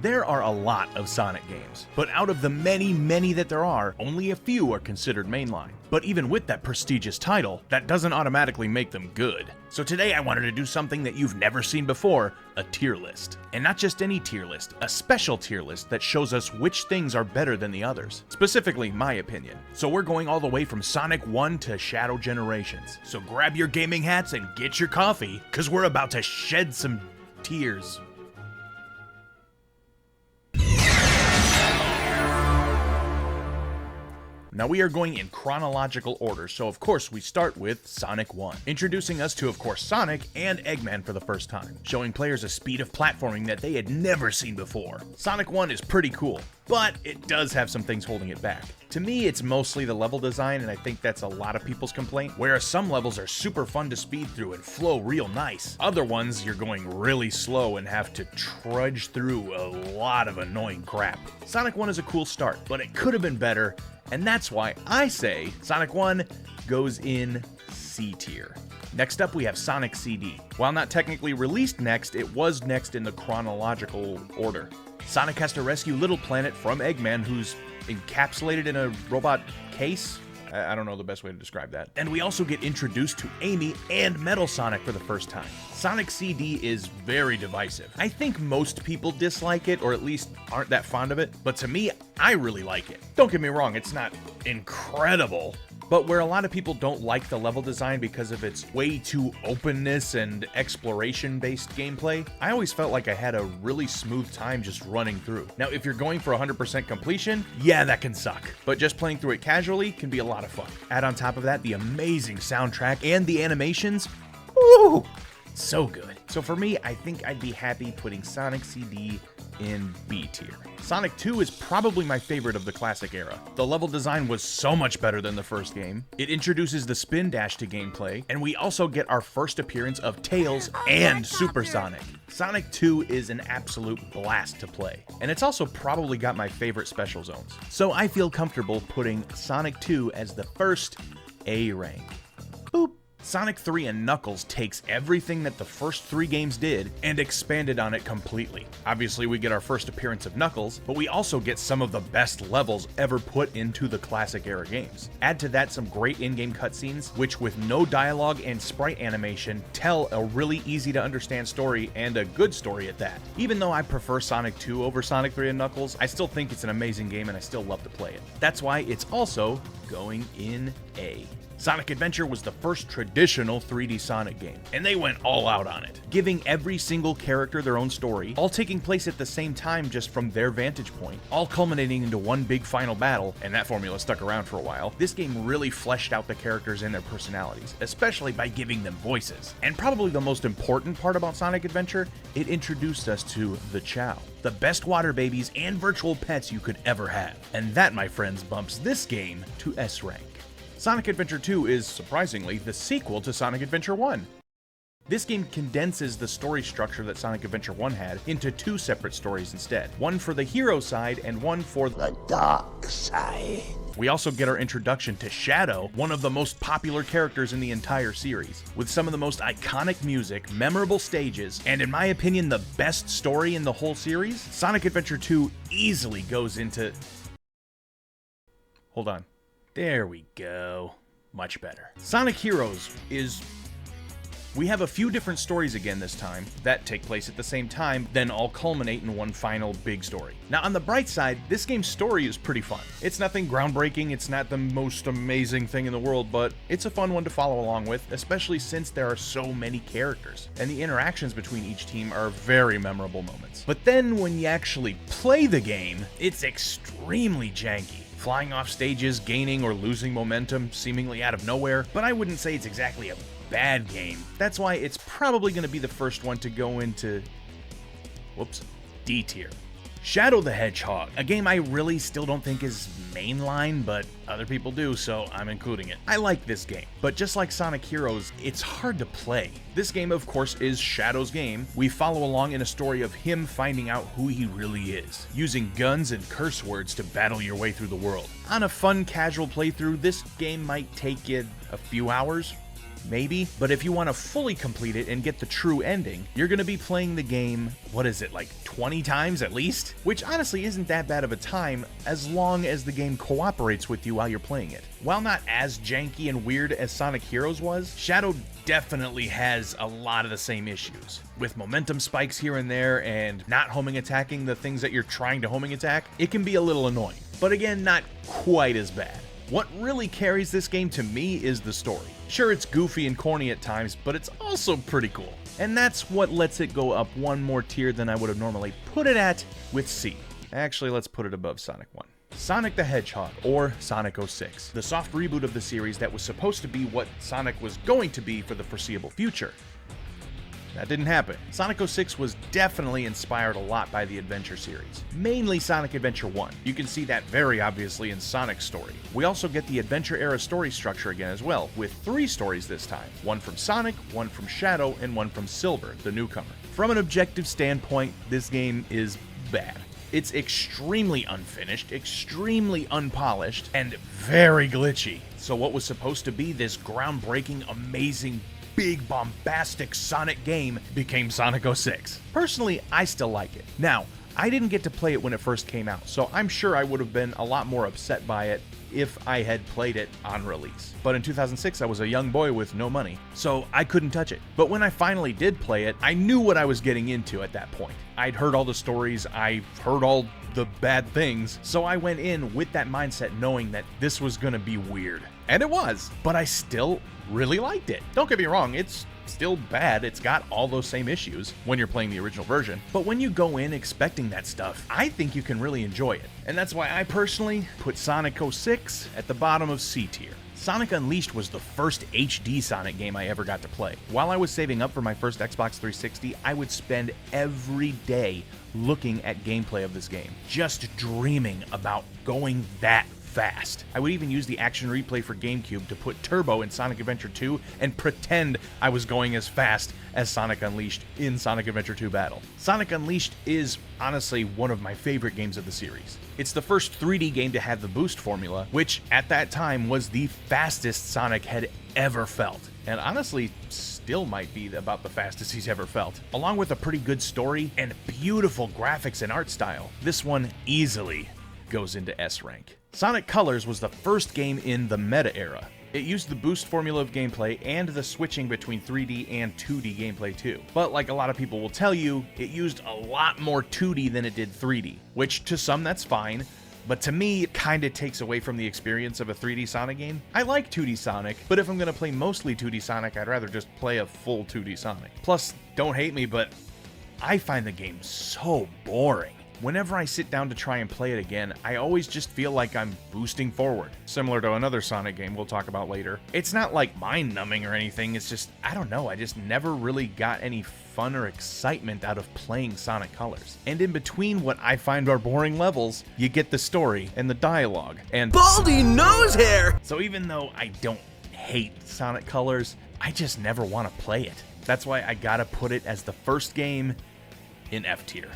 There are a lot of Sonic games, but out of the many that there are, only a few are considered mainline. But even with that prestigious title, that doesn't automatically make them good. So today I wanted to do something that you've never seen before, a tier list. And not just any tier list, a special tier list that shows us which things are better than the others. Specifically, my opinion. So we're going all the way from Sonic 1 to Shadow Generations. So grab your gaming hats and get your coffee, cause we're about to shed some tears. Now we are going in chronological order, so of course we start with Sonic 1, introducing us to of course Sonic and Eggman for the first time, showing players a speed of platforming that they had never seen before. Sonic 1 is pretty cool, but it does have some things holding it back. To me, it's mostly the level design, and I think that's a lot of people's complaint, whereas some levels are super fun to speed through and flow real nice. Other ones, you're going really slow and have to trudge through a lot of annoying crap. Sonic 1 is a cool start, but it could have been better, and that's why I say Sonic 1 goes in C tier. Next up, we have Sonic CD. While not technically released next, it was next in the chronological order. Sonic has to rescue Little Planet from Eggman, who's encapsulated in a robot case. I don't know the best way to describe that. And we also get introduced to Amy and Metal Sonic for the first time. Sonic CD is very divisive. I think most people dislike it, or at least aren't that fond of it, but to me, I really like it. Don't get me wrong, it's not incredible, but where a lot of people don't like the level design because of its way too openness and exploration-based gameplay, I always felt like I had a really smooth time just running through. Now, if you're going for 100% completion, yeah, that can suck, but just playing through it casually can be a lot of fun. Add on top of that the amazing soundtrack and the animations, woo! So good. So for me, I think I'd be happy putting Sonic CD in B tier. Sonic 2 is probably my favorite of the classic era. The level design was so much better than the first game. It introduces the spin dash to gameplay, and we also get our first appearance of Tails and Super Sonic. Sonic 2 is an absolute blast to play, and it's also probably got my favorite special zones. So I feel comfortable putting Sonic 2 as the first A rank. Boop. Sonic 3 and Knuckles takes everything that the first three games did and expanded on it completely. Obviously, we get our first appearance of Knuckles, but we also get some of the best levels ever put into the classic era games. Add to that some great in-game cutscenes, which with no dialogue and sprite animation, tell a really easy to understand story, and a good story at that. Even though I prefer Sonic 2 over Sonic 3 and Knuckles, I still think it's an amazing game and I still love to play it. That's why it's also going in A. Sonic Adventure was the first traditional 3D Sonic game, and they went all out on it, giving every single character their own story, all taking place at the same time just from their vantage point, all culminating into one big final battle, and that formula stuck around for a while. This game really fleshed out the characters and their personalities, especially by giving them voices. And probably the most important part about Sonic Adventure, it introduced us to the Chow, the best water babies and virtual pets you could ever have. And that, my friends, bumps this game to S rank. Sonic Adventure 2 is, surprisingly, the sequel to Sonic Adventure 1. This game condenses the story structure that Sonic Adventure 1 had into two separate stories instead. One for the hero side and one for the dark side. We also get our introduction to Shadow, one of the most popular characters in the entire series, with some of the most iconic music, memorable stages, and in my opinion, the best story in the whole series. Sonic Adventure 2 easily goes into... Hold on. There we go. Much better. Sonic Heroes is... We have a few different stories again this time that take place at the same time, then all culminate in one final big story. Now on the bright side, this game's story is pretty fun. It's nothing groundbreaking, it's not the most amazing thing in the world, but it's a fun one to follow along with, especially since there are so many characters, and the interactions between each team are very memorable moments. But then when you actually play the game, it's extremely janky. Flying off stages, gaining or losing momentum seemingly out of nowhere, but I wouldn't say it's exactly a bad game. That's why it's probably going to be the first one to go into, D tier. Shadow the Hedgehog, a game I really still don't think is mainline, but other people do, so I'm including it. I like this game, but just like Sonic Heroes, it's hard to play. This game, of course, is Shadow's game. We follow along in a story of him finding out who he really is, using guns and curse words to battle your way through the world. On a fun, casual playthrough, this game might take you a few hours, maybe. But if you want to fully complete it and get the true ending, you're going to be playing the game, what is it, like 20 times at least? Which honestly isn't that bad of a time as long as the game cooperates with you while you're playing it. While not as janky and weird as Sonic Heroes was, Shadow definitely has a lot of the same issues. With momentum spikes here and there and not homing attacking the things that you're trying to homing attack, it can be a little annoying. But again, not quite as bad. What really carries this game to me is the story. Sure, it's goofy and corny at times, but it's also pretty cool. And that's what lets it go up one more tier than I would have normally put it at with C. Actually, let's put it above Sonic 1. Sonic the Hedgehog, or Sonic 06, the soft reboot of the series that was supposed to be what Sonic was going to be for the foreseeable future. That didn't happen. Sonic 06 was definitely inspired a lot by the Adventure series, mainly Sonic Adventure 1. You can see that very obviously in Sonic's story. We also get the Adventure-era story structure again as well, with 3 stories this time. One from Sonic, one from Shadow, and one from Silver, the newcomer. From an objective standpoint, this game is bad. It's extremely unfinished, extremely unpolished, and very glitchy. So what was supposed to be this groundbreaking, amazing, big, bombastic Sonic game became Sonic 06. Personally, I still like it. Now, I didn't get to play it when it first came out, so I'm sure I would have been a lot more upset by it if I had played it on release. But in 2006, I was a young boy with no money, so I couldn't touch it. But when I finally did play it, I knew what I was getting into at that point. I'd heard all the stories, I heard all the bad things, so I went in with that mindset knowing that this was gonna be weird. And it was, but I still really liked it. Don't get me wrong, it's still bad. It's got all those same issues when you're playing the original version. But when you go in expecting that stuff, I think you can really enjoy it. And that's why I personally put Sonic 06 at the bottom of C tier. Sonic Unleashed was the first HD Sonic game I ever got to play. While I was saving up for my first Xbox 360, I would spend every day looking at gameplay of this game, just dreaming about going that fast. I would even use the action replay for GameCube to put turbo in Sonic Adventure 2 and pretend I was going as fast as Sonic Unleashed in Sonic Adventure 2 Battle. Sonic Unleashed is honestly one of my favorite games of the series. It's the first 3D game to have the boost formula, which at that time was the fastest Sonic had ever felt. And honestly, still might be about the fastest he's ever felt. Along with a pretty good story and beautiful graphics and art style, this one easily goes into S rank. Sonic Colors was the first game in the meta era. It used the boost formula of gameplay and the switching between 3D and 2D gameplay too. But like a lot of people will tell you, it used a lot more 2D than it did 3D, which to some that's fine, but to me it kinda takes away from the experience of a 3D Sonic game. I like 2D Sonic, but if I'm gonna play mostly 2D Sonic, I'd rather just play a full 2D Sonic. Plus, don't hate me, but I find the game so boring. Whenever I sit down to try and play it again, I always just feel like I'm boosting forward, similar to another Sonic game we'll talk about later. It's not like mind-numbing or anything, it's just, I don't know, I just never really got any fun or excitement out of playing Sonic Colors. And in between what I find are boring levels, you get the story and the dialogue, and Baldy nose hair! So even though I don't hate Sonic Colors, I just never want to play it. That's why I gotta put it as the first game in F tier.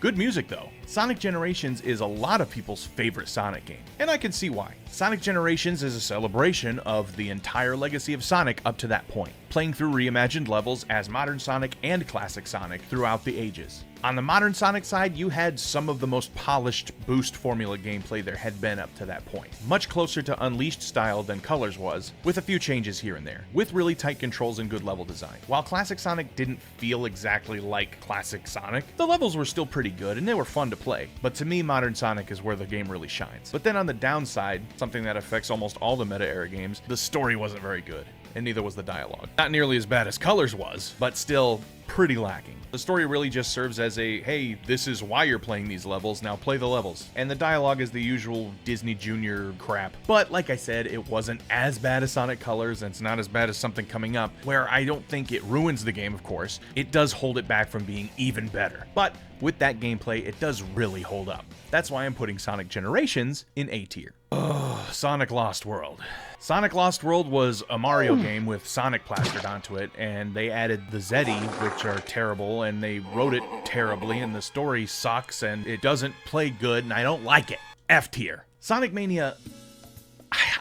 Good music though. Sonic Generations is a lot of people's favorite Sonic game, and I can see why. Sonic Generations is a celebration of the entire legacy of Sonic up to that point, playing through reimagined levels as modern Sonic and classic Sonic throughout the ages. On the modern Sonic side, you had some of the most polished boost formula gameplay there had been up to that point. Much closer to Unleashed style than Colors was, with a few changes here and there, with really tight controls and good level design. While classic Sonic didn't feel exactly like classic Sonic, the levels were still pretty good and they were fun to play. But to me, modern Sonic is where the game really shines. But then on the downside, something that affects almost all the meta-era games, the story wasn't very good, and neither was the dialogue. Not nearly as bad as Colors was, but still pretty lacking. The story really just serves as a, hey, this is why you're playing these levels, now play the levels. And the dialogue is the usual Disney Junior crap. But like I said, it wasn't as bad as Sonic Colors, and it's not as bad as something coming up, where I don't think it ruins the game, of course. It does hold it back from being even better. But with that gameplay, it does really hold up. That's why I'm putting Sonic Generations in A tier. Oh, Sonic Lost World. Sonic Lost World was a Mario game with Sonic plastered onto it, and they added the Zeddy, which are terrible, and they wrote it terribly, and the story sucks, and it doesn't play good, and I don't like it. F tier. Sonic Mania,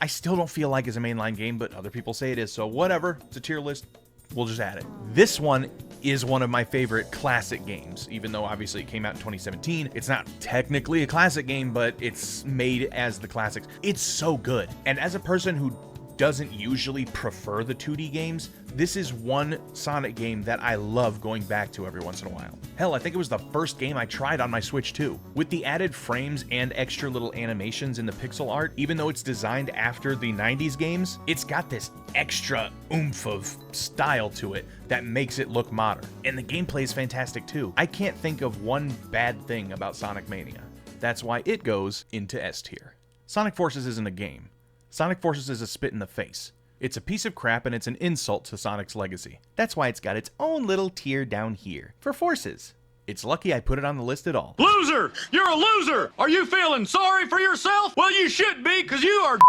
I still don't feel like it's a mainline game, but other people say it is, so whatever. It's a tier list. We'll just add it. This one is one of my favorite classic games, even though obviously it came out in 2017. It's not technically a classic game, but it's made as the classics. It's so good. And as a person who doesn't usually prefer the 2D games, this is one Sonic game that I love going back to every once in a while. Hell, I think it was the first game I tried on my Switch too. With the added frames and extra little animations in the pixel art, even though it's designed after the 90s games, it's got this extra oomph of style to it that makes it look modern. And the gameplay is fantastic too. I can't think of one bad thing about Sonic Mania. That's why it goes into S tier. Sonic Forces isn't a game. Sonic Forces is a spit in the face. It's a piece of crap and it's an insult to Sonic's legacy. That's why it's got its own little tier down here for Forces. It's lucky I put it on the list at all. Loser! You're a loser! Are you feeling sorry for yourself? Well, you should be, because you are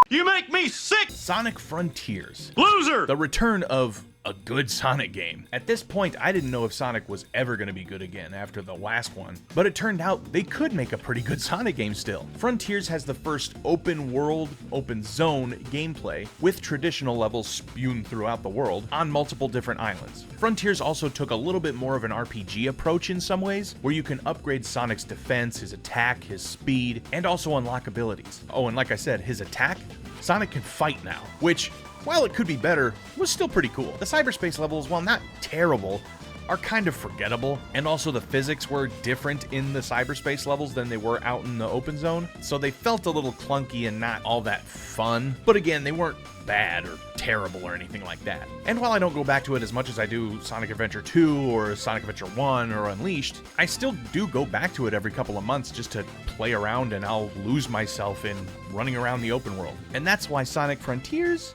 You make me sick! Sonic Frontiers. Loser! The return of a good Sonic game. At this point, I didn't know if Sonic was ever going to be good again after the last one, but it turned out they could make a pretty good Sonic game still. Frontiers has the first open world, open zone gameplay with traditional levels spewed throughout the world on multiple different islands. Frontiers also took a little bit more of an RPG approach in some ways, where you can upgrade Sonic's defense, his attack, his speed, and also unlock abilities. Oh, and like I said, his attack, Sonic can fight now, which, while it could be better, was still pretty cool. The cyberspace levels, while not terrible, are kind of forgettable, and also the physics were different in the cyberspace levels than they were out in the open zone, so they felt a little clunky and not all that fun. But again, they weren't bad or terrible or anything like that. And while I don't go back to it as much as I do Sonic Adventure 2 or Sonic Adventure 1 or Unleashed, I still do go back to it every couple of months just to play around, and I'll lose myself in running around the open world. And that's why Sonic Frontiers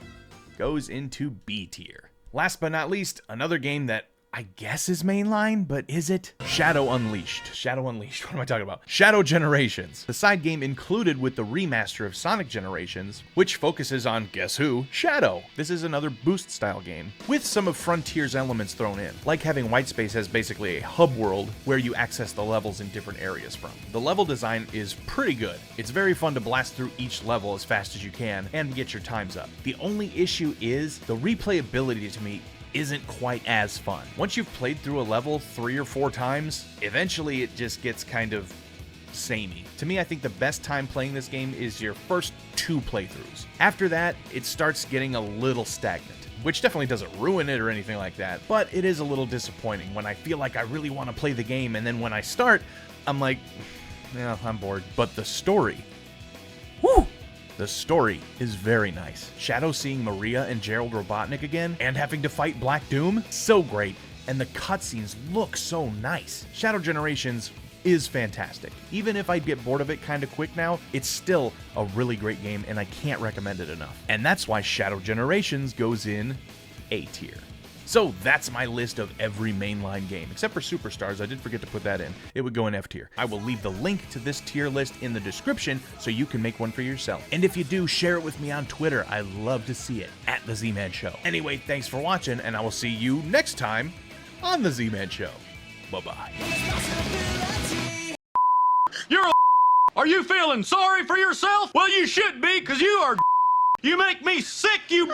goes into B tier. Last but not least, another game that I guess is mainline, but is it? Shadow Unleashed. Shadow Unleashed, what am I talking about? Shadow Generations, the side game included with the remaster of Sonic Generations, which focuses on, guess who? Shadow. This is another boost style game, with some of Frontiers elements thrown in, like having Whitespace as basically a hub world where you access the levels in different areas from. The level design is pretty good. It's very fun to blast through each level as fast as you can and get your times up. The only issue is the replayability to me isn't quite as fun. Once you've played through a level 3 or 4 times, eventually it just gets kind of samey. To me, I think the best time playing this game is your first 2 playthroughs. After that, it starts getting a little stagnant, which definitely doesn't ruin it or anything like that, but it is a little disappointing when I feel like I really want to play the game, and then when I start, I'm like, yeah, I'm bored. But the story, woo! The story is very nice. Shadow seeing Maria and Gerald Robotnik again, and having to fight Black Doom, so great. And the cutscenes look so nice. Shadow Generations is fantastic. Even if I'd get bored of it kind of quick now, it's still a really great game, and I can't recommend it enough. And that's why Shadow Generations goes in A tier. So that's my list of every mainline game, except for Superstars. I did forget to put that in. It would go in F tier. I will leave the link to this tier list in the description so you can make one for yourself. And if you do, share it with me on Twitter. I love to see it, at The Z-Man Show. Anyway, thanks for watching, and I will see you next time on The Z-Man Show. Bye-bye. You're a Are you feeling sorry for yourself? Well, you should be, because you are You make me sick, you